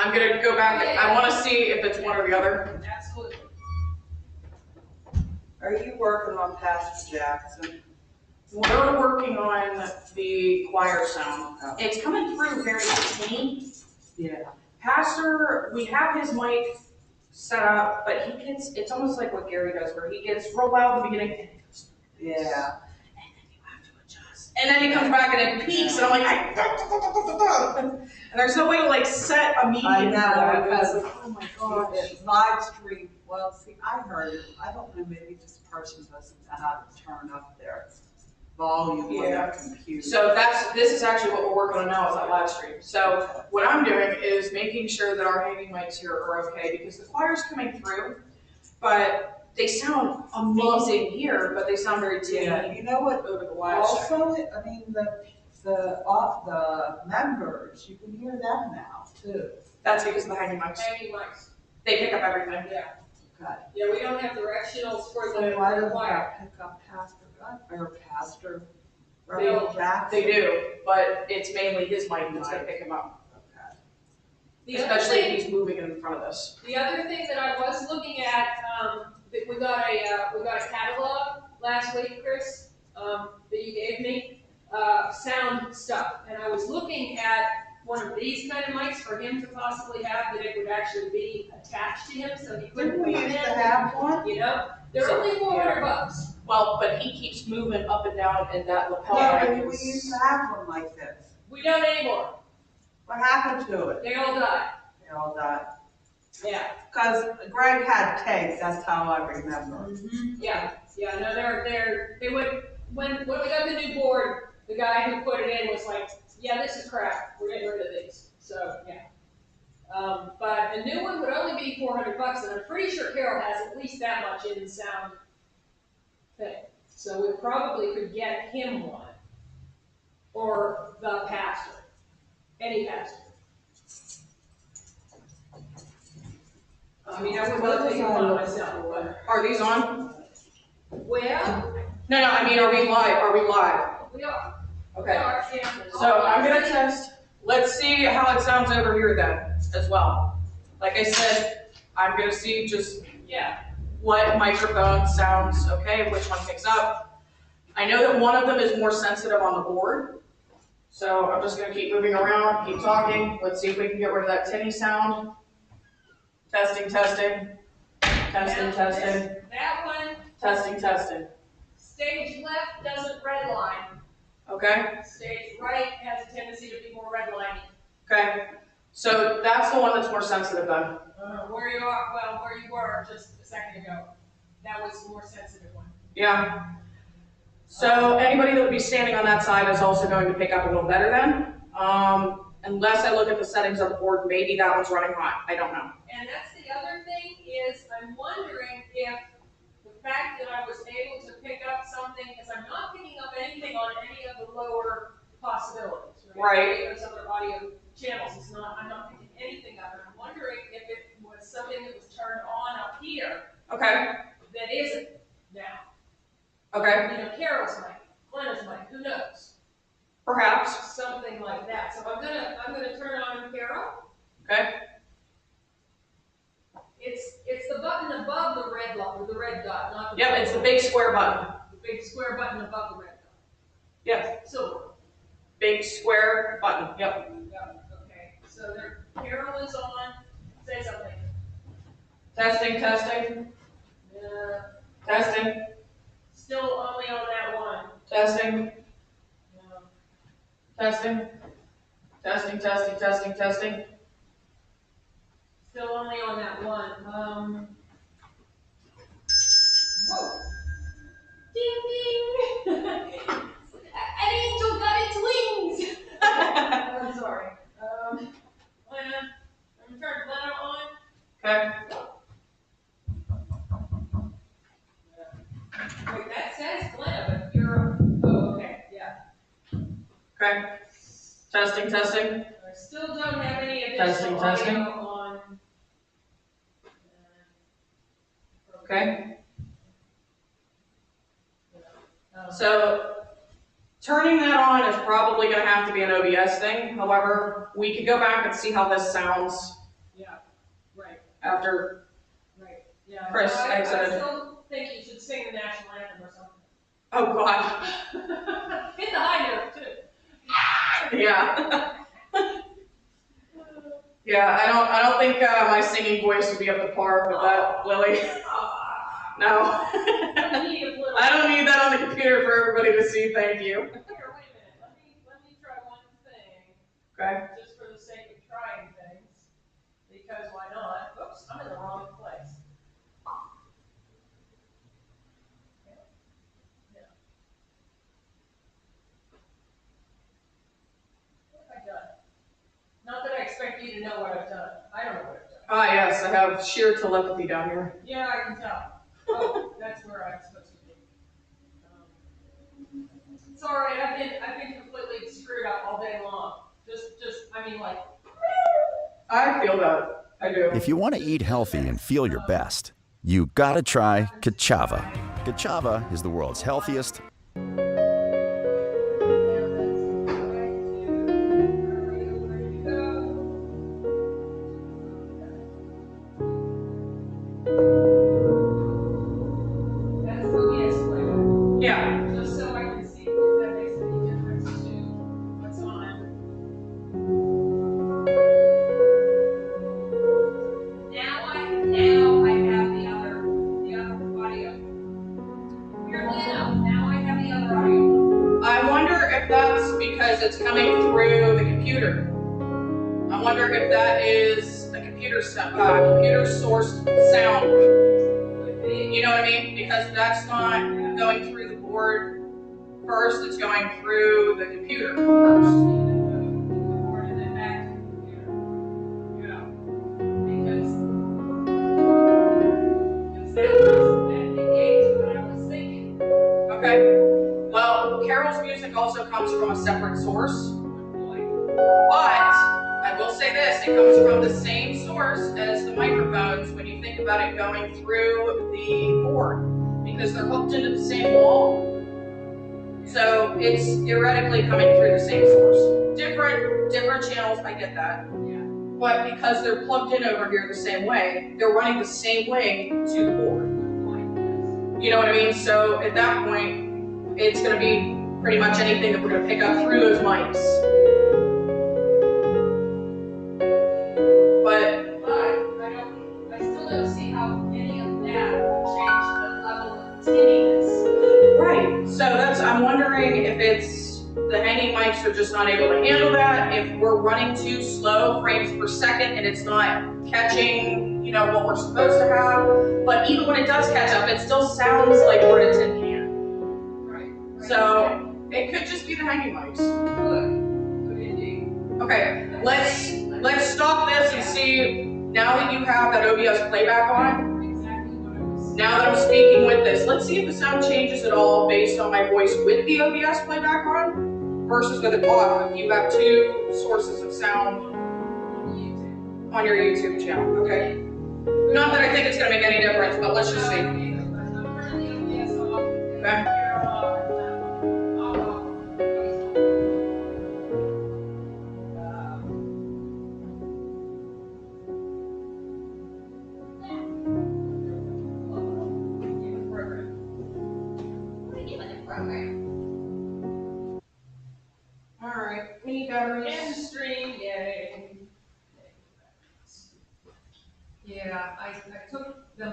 I'm gonna go back. I want to see if it's one or the other. Absolutely. Are you working on Pastor Jackson? We're working on the choir sound. Oh. It's coming through very tinny. Yeah. Pastor, we have his mic set up, but he gets, it's almost like what Gary does, where he gets real loud at the beginning, and it goes, Yeah. and then you have to adjust. And then he comes back and it peaks, and I'm like, and there's no way to like set a median. I know, because, because, oh my gosh. it's live stream, well, see, I heard it, I don't know, maybe this person doesn't know how to turn up their volume on their computer. So this is actually what we're working on now is that live stream. So what I'm doing is making sure that our hanging mics here are okay because the choir's coming through, but they sound amazing here, but they sound very tinny. Yeah, you know what, over the live stream. also, I mean, the members, you can hear them now too. That's because of the hanging mics. Hanging mics. They pick up everything. Yeah. Okay. Yeah, we don't have directionals for So the why doesn't choir. that pick up Pastor Gunn, or Pastor They- Reverend Jackson? They do, but it's mainly his mic that's gonna pick him up. Okay. The other Especially thing- if he's moving in front of us. The other thing that I was looking at, that we got a catalog last week, Chris, that you gave me, sound stuff. And I was looking at one of these kind of mics for him to possibly have, that it would actually be attached to him, so he couldn't Didn't we put used it to in, have one? you know? They're only $400. Well, but he keeps moving up and down and that lapel No, mic we is. used to have one like this. We don't anymore. What happened to it? They all died. They all died. Yeah. Because Greg had tanks, that's how I remember. Yeah, no, they would, when we got the new board, the guy who put it in was like, yeah, this is crap, we're getting rid of these, so, yeah. But a new one would only be $400, and I'm pretty sure Carol has at least that much in sound thing. So we probably could get him one, or the pastor, any pastor. I mean, I would love to take one myself, but, Are these on? well, No, I mean, are we live? Are we live? we are. Okay. Yeah. So I'm gonna test, let's see how it sounds over here then, as well. Like I said, I'm gonna see just Yeah, what microphone sounds okay, which one picks up. I know that one of them is more sensitive on the board. So I'm just gonna keep moving around, keep talking. Let's see if we can get rid of that tinny sound. Testing, testing, testing, testing, that one, testing. stage left doesn't redline. Okay, Stage right has a tendency to be more redlining. okay. So that's the one that's more sensitive then. Where you are, well, where you were just a second ago, that was the more sensitive one. Yeah. So anybody that would be standing on that side is also going to pick up a little better then. Unless I look at the settings on the board, maybe that one's running hot. I don't know. And that's the other thing is, I'm wondering if the fact that I was able to pick up something, because I'm not picking up anything on any of the lower possibilities, Right. Those other audio channels, I'm not picking anything up, and I'm wondering if it was something that was turned on up here Okay, that isn't now. okay, You know, Carol's mic, Glenna's mic, who knows? perhaps. Something like that. So I'm gonna turn on Carol. Okay, It's the button above the red dot, not the. yep, it's the big square button. The big square button above the red dot. Yep, Silver. big square button, yep. Yeah, okay. So there, Carol is on. Say something. Testing, testing, testing, Still only on that one. testing, No. testing, testing, testing, testing, testing. Still only on that one. Whoa. Ding ding. An angel got its wings. I'm sorry. Glenna. I'm gonna turn Glenna on. Okay, Wait, that says Glenna, but you're. Oh, okay. Yeah. okay. Testing, testing, I still don't have any additional Testing, audio on. okay. So turning that on is probably gonna have to be an OBS thing. However, we could go back and see how this sounds Yeah, right, after, right, yeah. Chris Well, I exited. still think you should sing the national anthem or something. oh God, Hit the high note too. yeah. Yeah, I don't think my singing voice would be up to par with that, Lily. No. I need a little. I don't need that on the computer for everybody to see, thank you. Here, wait a minute, let me try one thing, Okay. just for the sake of trying things, because why not? Oops, I'm in the wrong place. Yeah. What have I done? Not that I expect you to know what I've done. I don't know what I've done. Ah, yes, I have sheer telepathy down here. Yeah, I can tell. Oh, that's where I'm supposed to be. It's all right. I've been completely screwed up all day long. I mean, like. I feel that. I do. If you want to eat healthy and feel your best, you gotta try Kachava. Kachava is the world's healthiest, That's OBS player. Yeah. Just so I can see if that makes any difference to what's on. Now I have the other audio. Weirdly enough, now I have the other audio. I wonder if that's because it's coming through the computer. I wonder if that is a computer sourced sound. You know what I mean? Because that's not going through the board first, it's going through the computer first. Okay. Well, Carol's music also comes from a separate source. But I will say this, it comes from the same source as the microphones when you think about it going through the board, because they're hooked into the same wall. So it's theoretically coming through the same source. Different channels, I get that. But because they're plugged in over here the same way, they're running the same way to the board. You know what I mean? So at that point, it's gonna be pretty much anything that we're gonna pick up through those mics. I still don't see how any of that would change the level of tinniness. Right. So I'm wondering if it's the hanging mics are just not able to handle that, if we're running too slow frames per second and it's not catching, what we're supposed to have. But even when it does catch up, it still sounds like we're in a tin can. Right. So it could just be the hanging mics. Good indeed. Okay, let's stop this and see, now that you have that OBS playback on, Exactly what I was. now that I'm speaking with this, let's see if the sound changes at all based on my voice with the OBS playback on versus with it off. If you have two sources of sound on your YouTube channel, okay? Not that I think it's gonna make any difference, but let's just see. Okay. All right, mini batteries. And stream, yay. Yeah, I took them